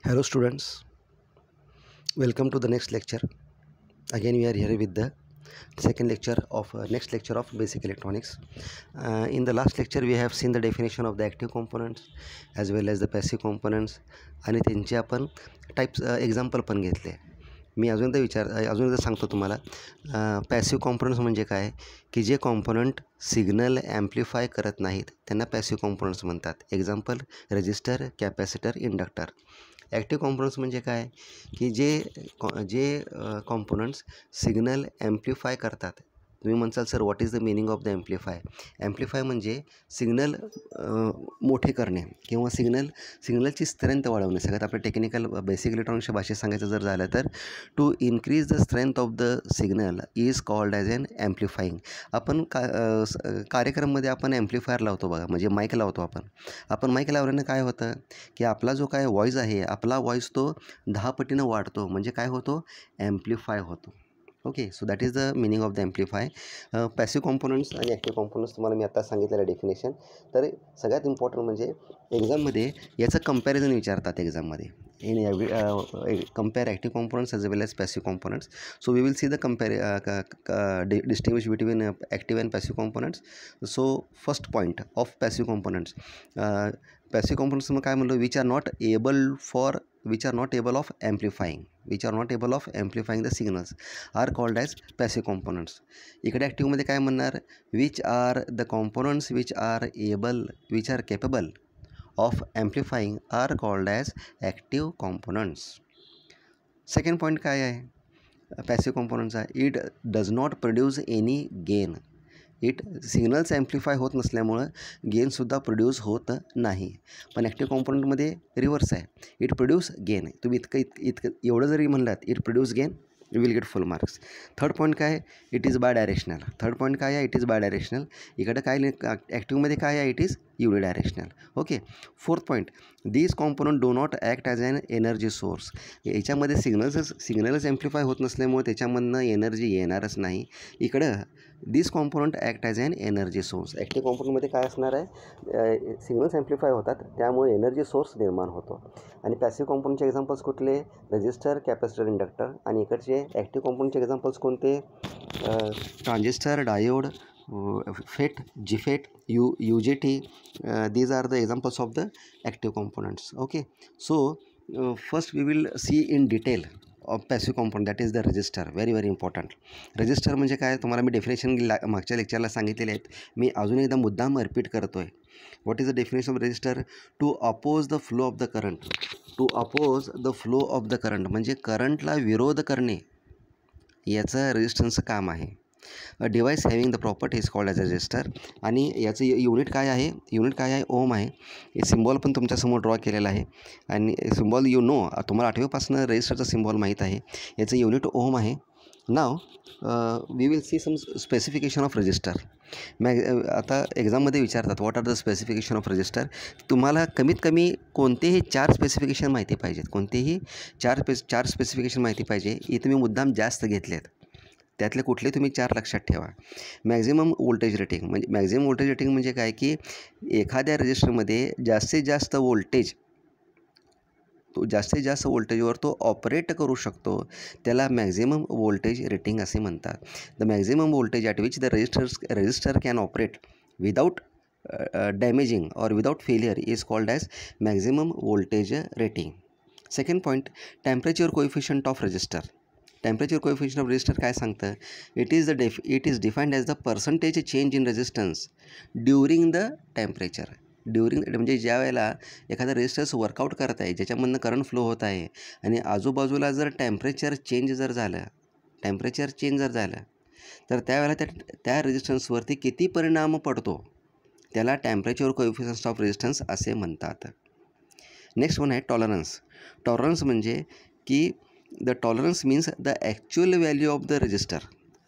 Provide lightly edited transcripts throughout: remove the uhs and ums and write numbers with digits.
Hello students, welcome to the next lecture. Again we are here with the second lecture of next lecture of basic electronics. In the last lecture we have seen the definition of the active components as well as the passive components आणि त्यांचे आपण types example पण घेतले. मी अजून एकदा सांगतो तुम्हाला. Passive components म्हणजे काय की जे कॉम्पोनंट सिग्नल ॲम्प्लिफाय करत नाहीत त्यांना पॅसिव्ह कॉम्पोनंट्स म्हणतात. Example resistor, capacitor, inductor. Active components म्हणजे काय की जे कॉम्पोनंट्स सिग्नल ॲम्प्लिफाय करतात. तुम्ही म्हणसाल sir what is the meaning of the amplify म्हणजे सिग्नल मोठे करणे किंवा सिग्नलची स्ट्रेंथ वाढवणे. सगळ्यात आपलं टेक्निकल बेसिक इलेक्ट्रॉनिक्सच्या भाषेत सांगायचं जर झालं तर to increase the strength of the signal is called as an amplifying. आपण कार्यक्रममध्ये आपण ॲम्प्लिफायर लावतो बघा, म्हणजे माईक लावतो आपण माईक लावल्यानं काय होतं की आपला जो काय व्हॉईस आहे, आपला व्हॉईस तो 10 पटीनं वाढतो, म्हणजे काय होतो, ॲम्प्लिफाय होतो. Okay, so that is the meaning of the amplify. Passive components आणि ॲक्टिव्ह कॉम्पोनंट्स तुम्हाला मी आता सांगितलेलं डेफिनेशन. तर सगळ्यात इम्पॉर्टंट म्हणजे एक्झाममध्ये याचं कंपॅरिझन विचारतात एक्झाममध्ये. In compare active components as well as passive components. So we will see the distinguish between active and passive components. So first point of passive components, passive components काय म्हणलो, which are not able of amplifying the signals are called as passive components. इकडे ॲक्टिव्हमध्ये काय म्हणणार, which are the components which are capable of amplifying are called as active components. Second point काय आहे passive कॉम्पोनंट्सचा, it does not produce any gain. Signals amplify होत नसल्यामुळं गेनसुद्धा produce होत नाही. पण ॲक्टिव्ह कॉम्पोनंटमध्ये रिव्हर्स आहे, इट प्रोड्यूस गेन. तुम्ही इतकं एवढं जरी म्हणलात it produce gain, you will get full marks. Third point काय, इट इज बाय डायरेक्शनल. इकडं काय ॲक्टिव्हमध्ये काय आहे, it is unidirectional. Okay. Fourth point, these component do not act as an energy source. याच्यामध्ये सिग्नलच ॲम्प्लिफाय होत नसल्यामुळे त्याच्यामधनं एनर्जी येणारच नाही. इकडं this component act as an energy source. Active कॉम्पोनंटमध्ये काय असणार आहे, सिग्नल्स ॲम्प्लिफाय होतात त्यामुळे एनर्जी सोर्स निर्माण होतो. आणि पॅसिव्ह कॉम्पोनंटचे एक्झाम्पल्स कुठले, रजिस्टर, कॅपॅसिटर, इंडक्टर. आणि इकडचे ॲक्टिव्ह कॉम्पोनंटचे एक्झाम्पल्स कोणते, ट्रान्झिस्टर, डायोड, फेट, जीफेट, UJT. these are the examples of the active components. Okay, so first we will see in detail of passive component, that is the resistor. very important. Register म्हणजे काय, तुम्हाला मी definition मागच्या लेक्चरला सांगितलेले आहेत, मी अजून एकदा मुद्दाम रिपीट करतो आहे. What is the definition of resistor, to oppose the flow of the current. म्हणजे करंटला विरोध करणे याचं रेजिस्टन्सचं काम आहे. Device having the property is called as a resistor. आणि याचं युनिट काय आहे, ओम आहे. हे सिम्बॉल पण तुमच्यासमोर ड्रॉ केलेला आहे. आणि सिम्बॉल तुम्हाला 8वीपासून रेजिस्टरचा सिम्बॉल माहीत आहे. याचं युनिट ओम आहे. नाव we will see some specification of resistor. आता एक्झाममध्ये विचारतात what are the specification of resistor. तुम्हाला कमीत कमी कोणतेही 4 स्पेसिफिकेशन माहिती पाहिजेत, चार स्पेसिफिकेशन माहिती पाहिजे. इथे मी मुद्दाम जास्त घेतलेत, त्यातले कुठले तुम्ही 4 लक्षात ठेवा. मॅक्झिमम व्होल्टेज रेटिंग म्हणजे काय की एखाद्या रजिस्टरमध्ये जास्तीत जास्त व्होल्टेजवर तो ऑपरेट करू शकतो, त्याला मॅक्झिमम व्होल्टेज रेटिंग असे म्हणतात. The maximum voltage at which the resistor can operate without damaging और without failure is called as maximum voltage rating. Second point, temperature coefficient of resistor. Temperature coefficient of resistor काय सांगतं, it is defined as the percentage change in resistance during the temperature. म्हणजे ज्या वेळेला एखादा resistance workout करत आहे, ज्याच्यामधनं current flow होत आहे, आणि आजूबाजूला जर टेम्परेचर चेंज जर झालं तर त्यावेळेला त्या रेजिस्टन्सवरती किती परिणाम पडतो त्याला टेम्परेचर कोएफिशियंट ऑफ रेजिस्टन्स असे म्हणतात. नेक्स्ट वन आहे टॉलरन्स म्हणजे की the tolerance means the actual value of the resistor,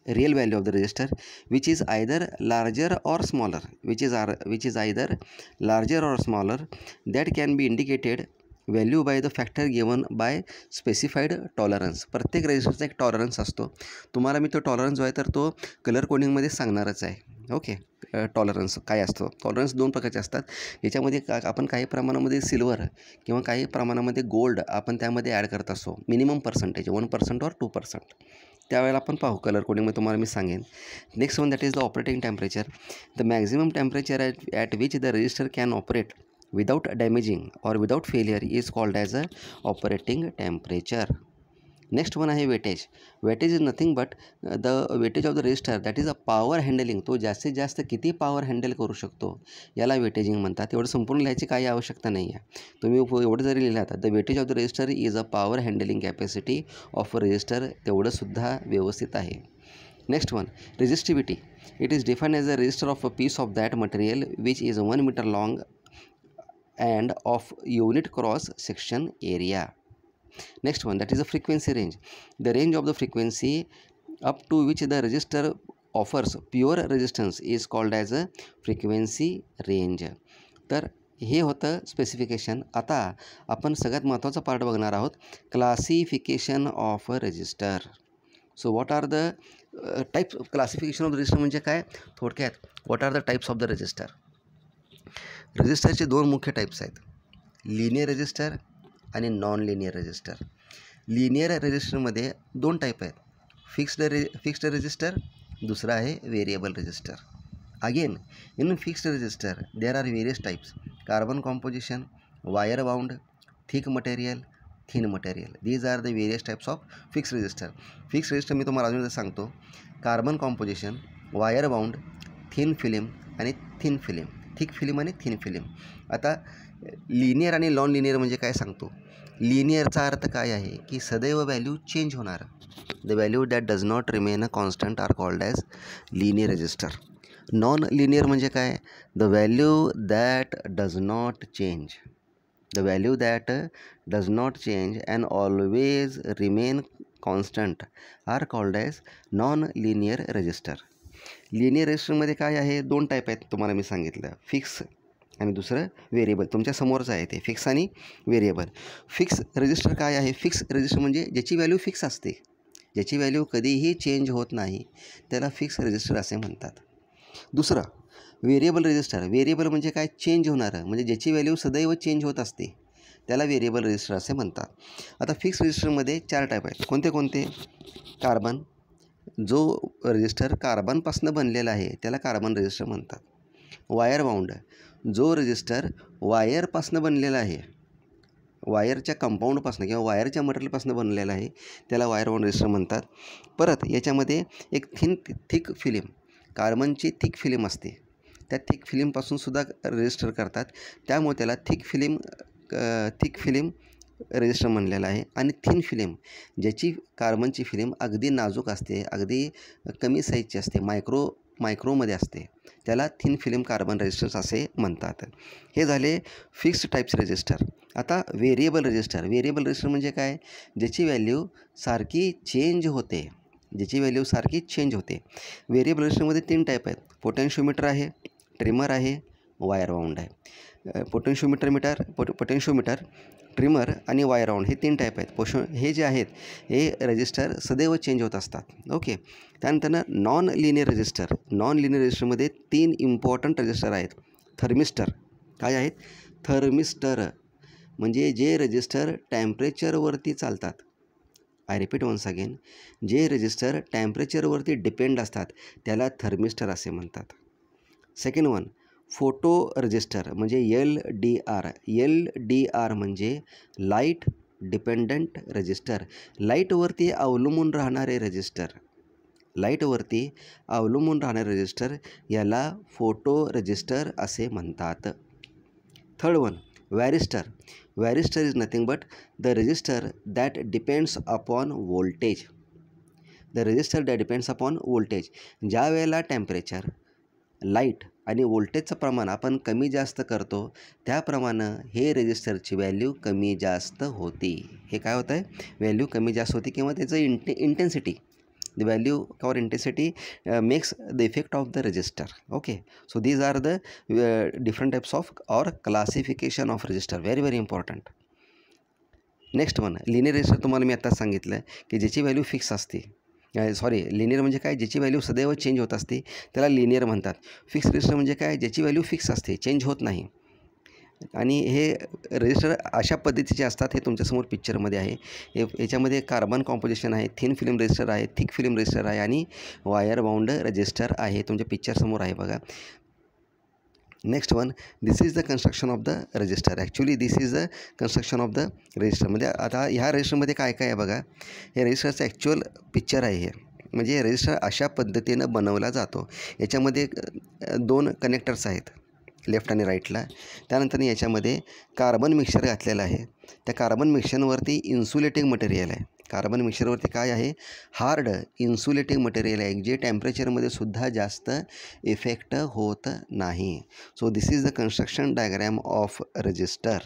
real value of the resistor, which is either larger or smaller, that can be indicated value by the factor given by specified tolerance. प्रत्येक रजिस्टरचा एक tolerance असतो. तुम्हाला मी तो tolerance जो आहे तर तो colour कोडिंगमध्ये सांगणारच आहे. ओके, टॉलरन्स काय असतो? टॉलरन्स 2 प्रकारचे असतात. याच्यामध्ये आपण काही प्रमाणामध्ये सिल्वर किंवा काही प्रमाणामध्ये गोल्ड आपण त्यामध्ये ॲड करत असतो. मिनिमम पर्सेंटेज 1% और 2%. त्यावेळेला आपण पाहू कलर कोडिंगमध्ये तुम्हाला मी सांगेन. Next one that is the operating temperature. The maximum temperature at which the resistor can operate without damaging or without failure is called as a operating temperature. Next one आहे weightage. Weightage is nothing but the weightage of the resistor, that is a power handling. तो जास्तीत जास्त किती power handle करू शकतो याला वेटेजिंग म्हणतात. एवढं संपूर्ण लिहायची काही आवश्यकता नाही आहे. तुम्ही एवढं जरी लिहिलं तर the wattage of the resistor is a power handling capacity of a resistor, तेवढंसुद्धा व्यवस्थित आहे. Next one resistivity. It is defined as a resistor of a piece of that material which is 1 metre long and of unit cross section area. Next one that is a frequency range. The range of the frequency up to which the resistor offers pure resistance is called as a frequency range. तर हे होतं specification. आता आपण सगळ्यात महत्त्वाचा part बघणार आहोत, classification of a resistor. So what are the types of classification of resistor म्हणजे काय? थोडक्यात what are the types of the resistor. रजिस्टरचे 2 मुख्य टाईप्स आहेत, लिनियर रजिस्टर आणि नॉन लिनियर रजिस्टर. लिनियर रजिस्टरमध्ये 2 टाईप आहेत, फिक्स्ड रजिस्टर, दुसरा आहे variable resistor. Again in fixed resistor there are various types, carbon composition, wire bound, thick material, thin material. These are the various types of fixed resistor. Fixed resistor मी तुम्हाला अजून सांगतो, carbon composition, wire bound, thin film आणि thin film, thick film आणि thin film. आता linear आणि non linear म्हणजे काय सांगतो. लिनियरचा अर्थ काय आहे की सदैव व्हॅल्यू चेंज होणार. The value that does not remain a constant are called as linear resistor. Non linear म्हणजे काय? The value that does not change. The value that does not change and always remain constant are called as non linear resistor. Linear रजिस्टरमध्ये काय आहे? 2 type आहेत तुम्हाला मी सांगितलं, fix आणि दुसरं व्हेरिएबल. तुमच्या समोरच आहे ते फिक्स आणि व्हेरिएबल. फिक्स रजिस्टर काय आहे? फिक्स रजिस्टर म्हणजे ज्याची व्हॅल्यू फिक्स असते, ज्याची व्हॅल्यू कधीही चेंज होत नाही, त्याला फिक्स रजिस्टर असे म्हणतात. दुसरं व्हेरिएबल रजिस्टर. व्हेरिएबल म्हणजे काय? चेंज होणारं, म्हणजे ज्याची व्हॅल्यू सदैव चेंज होत असते त्याला व्हेरिएबल रजिस्टर असे म्हणतात. आता फिक्स रजिस्टरमध्ये 4 टाईप आहेत. कोणते कोणते? कार्बन, जो रजिस्टर कार्बनपासून बनलेला आहे त्याला कार्बन रजिस्टर म्हणतात. वायर बाउंड, जो रजिस्टर वायरपासून बनलेला आहे, वायरच्या कंपाऊंडपासून किंवा वायरच्या मटेरियलपासून बनलेला आहे त्याला वायर बाउंड रजिस्टर म्हणतात. परत याच्यामध्ये एक थिक फिल्म, कार्बनची थिक फिल्म असते, त्या थिक फिल्मपासूनसुद्धा रजिस्टर करतात, त्यामुळे त्याला थिक फिल्म रजिस्टर म्हणलेला आहे. आणि थिन फिल्म, ज्याची कार्बनची फिल्म अगदी नाजूक असते, अगदी कमी साईजची असते, मायक्रोमध्ये असते, त्याला थिन फिल्म कार्बन रजिस्टर्स असे म्हणतात. हे झाले फिक्स्ड टाईप्स रजिस्टर. आता व्हेरिएबल रजिस्टर. व्हेरिएबल रजिस्टर म्हणजे काय? ज्याची व्हॅल्यू सारखी चेंज होते, ज्याची व्हॅल्यू सारखी चेंज होते. व्हेरिएबल रजिस्टरमध्ये 3 टाईप आहेत, पोटेन्शिओमीटर आहे, ट्रिमर आहे, वायर बाउंड आहे. पोटेन्शिओमीटर, ट्रिमर आणि वायर बाउंड हे 3 टाईप आहेत. हे जे आहेत हे रजिस्टर सदैव चेंज होत असतात. ओके. त्यानंतर non linear resistor. Non linear रजिस्टरमध्ये 3 इम्पॉर्टंट रजिस्टर आहेत. थर्मिस्टर. काय आहेत? थर्मिस्टर म्हणजे जे रजिस्टर टेम्परेचरवरती चालतात. आय रिपीट वन्स अगेन, जे रजिस्टर टेम्परेचरवरती डिपेंड असतात त्याला थर्मिस्टर असे म्हणतात. सेकंड वन फोटो रजिस्टर म्हणजे LDR म्हणजे लाईट डिपेंडंट रजिस्टर. लाईटवरती अवलंबून राहणारे रजिस्टर, याला फोटो रजिस्टर असे म्हणतात. Third one varistor is nothing but the resistor that depends upon voltage. ज्या वेळेला टेम्परेचर, लाईट आणि व्होल्टेजचं प्रमाण आपण कमी जास्त करतो त्याप्रमाणे हे रजिस्टरची व्हॅल्यू कमी जास्त होती. हे काय होतं आहे? व्हॅल्यू कमी जास्त होती किंवा त्याचं intensity, the value or intensity makes the effect of the resistor. Okay, so these are the different types of or classification of resistor, very important. Next one linear register तुम्हाला मी आत्ताच सांगितलं की ज्याची व्हॅल्यू फिक्स असते. Sorry, linear म्हणजे काय, ज्याची value सदैव चेंज होत असते त्याला लिनियर म्हणतात. फिक्स रजिस्टर म्हणजे काय, ज्याची व्हॅल्यू फिक्स असते, चेंज होत नाही. आणि हे रजिस्टर अशा पद्धतीचे असतात. हे तुमच्यासमोर पिक्चरमध्ये आहे. याच्यामध्ये कार्बन कॉम्पोजिशन आहे, थिन फिल्म रजिस्टर आहे, थिक फिल्म रजिस्टर आहे आणि वायर बाउंड रजिस्टर आहे. तुमच्या पिक्चरसमोर आहे बघा. Next one, this is the construction of the register. Actually this is the construction of the register. म्हणजे आता ह्या रजिस्टरमध्ये काय काय आहे बघा. हे रजिस्टरचं ॲक्च्युअल पिक्चर आहे हे. म्हणजे रजिस्टर अशा पद्धतीनं बनवला जातो. याच्यामध्ये 2 कनेक्टर्स आहेत, लेफ्ट आणि राईटला. त्यानंतर याच्यामध्ये कार्बन मिक्सचर घातलेलं आहे. त्या कार्बन मिक्सचरवरती इन्सुलेटिंग मटेरियल आहे. कार्बन मिक्सचरवरती काय आहे, हार्ड इन्सुलेटिंग मटेरियल आहे, जे टेम्परेचरमध्ये सुद्धा जास्त इफेक्ट होत नाही. So this is the construction diagram of register.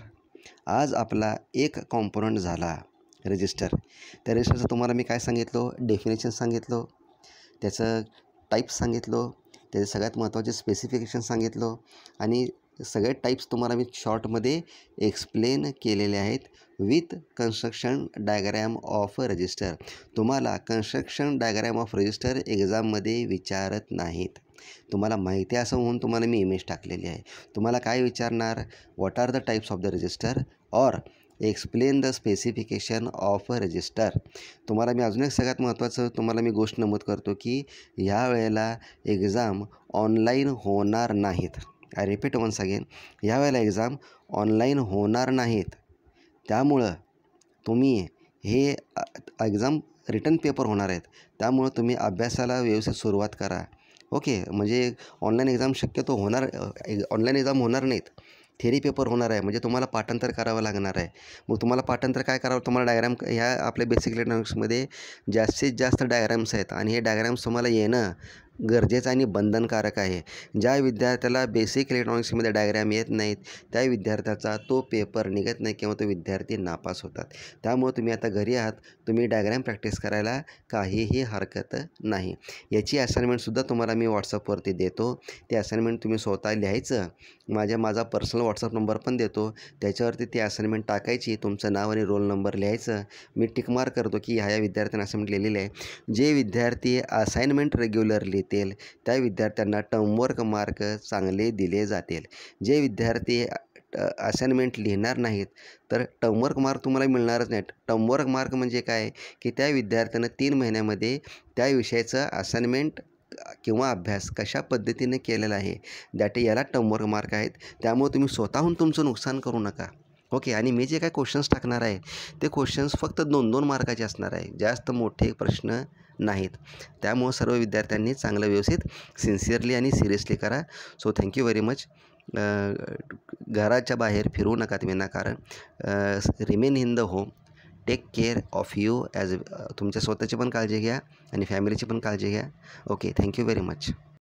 आज आपला एक कॉम्पोनंट झाला रजिस्टर. त्या रजिस्टरचं तुम्हाला मी काय सांगितलो, डेफिनेशन सांगितलो, त्याचं टाईप्स सांगितलो, त्याचे सगळ्यात महत्त्वाचे स्पेसिफिकेशन सांगितलो आणि सगळे टाईप्स तुम्हाला मी शॉर्टमध्ये एक्सप्लेन केलेले आहेत with construction diagram of resistor. तुम्हाला कन्स्ट्रक्शन डायग्रॅम ऑफ रजिस्टर एक्झाममध्ये विचारत नाहीत. तुम्हाला माहिती असं म्हणून तुम्हाला मी इमेज टाकलेली आहे. तुम्हाला काय विचारणार, what are the types of the resistor or explain the specification of resistor. तुम्हाला मी अजून एक सगळ्यात महत्त्वाचं तुम्हाला मी गोष्ट नमूद करतो की ह्या वेळेला एक्झाम ऑनलाईन होणार नाहीत. आय रिपीट वन्स अगेन, ह्या वेळेला एक्झाम ऑनलाईन होणार नाहीत. त्यामुळं तुम्ही हे एक्झाम रिटर्न पेपर होणार आहेत. त्यामुळं तुम्ही अभ्यासाला व्यवस्थित सुरुवात करा. ओके, म्हणजे ऑनलाईन एक्झाम शक्यतो ऑनलाईन एक्झाम होणार नाहीत. थेरी पेपर होणार आहे, म्हणजे तुम्हाला पाठांतर करावं लागणार आहे. मग तुम्हाला पाठांतर काय करावं, तुम्हाला डायग्राम ह्या आपल्या बेसिक इलेक्ट्रॉनिक्समध्ये जास्तीत जास्त डायग्राम्स आहेत आणि हे डायग्राम्स तुम्हाला येणं गरजेचं आणि बंधनकारक आहे. ज्या विद्यार्थ्याला बेसिक इलेक्ट्रॉनिक्समध्ये डायग्राम येत नाहीत त्या विद्यार्थ्याचा तो पेपर निघत नाही किंवा तो विद्यार्थी नापास होतात. त्यामुळे तुम्ही आता घरी आहात, तुम्ही डायग्राम प्रॅक्टिस करायला काहीही हरकत नाही. याची असाइनमेंटसुद्धा तुम्हाला मी व्हॉट्सअपवरती देतो. ते असाइनमेंट तुम्ही स्वतः लिहायचं. माझा पर्सनल व्हॉट्सअप नंबर पण देतो. त्याच्यावरती ती असाइनमेंट टाकायची, तुमचं नाव आणि रोल नंबर लिहायचं. मी टिक मार्क करतो की ह्या विद्यार्थ्यांना असाइनमेंट लिहिलेली आहे. जे विद्यार्थी असाइनमेंट रेग्युलरली देतील त्या विद्यार्थ्यांना टर्मवर्क मार्क चांगले दिले जातील. जे विद्यार्थी असाइनमेंट लिहिणार नाहीत तर टर्मवर्क मार्क तुम्हाला मिळणारच नाहीत. टर्मवर्क मार्क म्हणजे काय की त्या विद्यार्थ्यानं 3 महिन्यामध्ये त्या विषयाचं असाइनमेंट किंवा अभ्यास कशा पद्धतीने केलेला आहे याला टर्मवर्क मार्क आहेत. त्यामुळे तुम्ही स्वतःहून तुमचं नुकसान करू नका. ओके, आणि मी जे काय क्वेश्चन्स टाकणार आहे ते क्वेश्चन्स फक्त 2-2 मार्काचे असणार आहे, जास्त मोठे प्रश्न नाहीत. त्यामुळं सर्व विद्यार्थ्यांनी चांगलं व्यवस्थित सिन्सिअरली आणि सिरियसली करा. So thank you very much. घराच्या बाहेर फिरू नका तुम्ही विनाकारण. Remain in the home. Take care of you as तुमच्या स्वतःची पण काळजी घ्या आणि फॅमिलीची पण काळजी घ्या. Okay, thank you very much.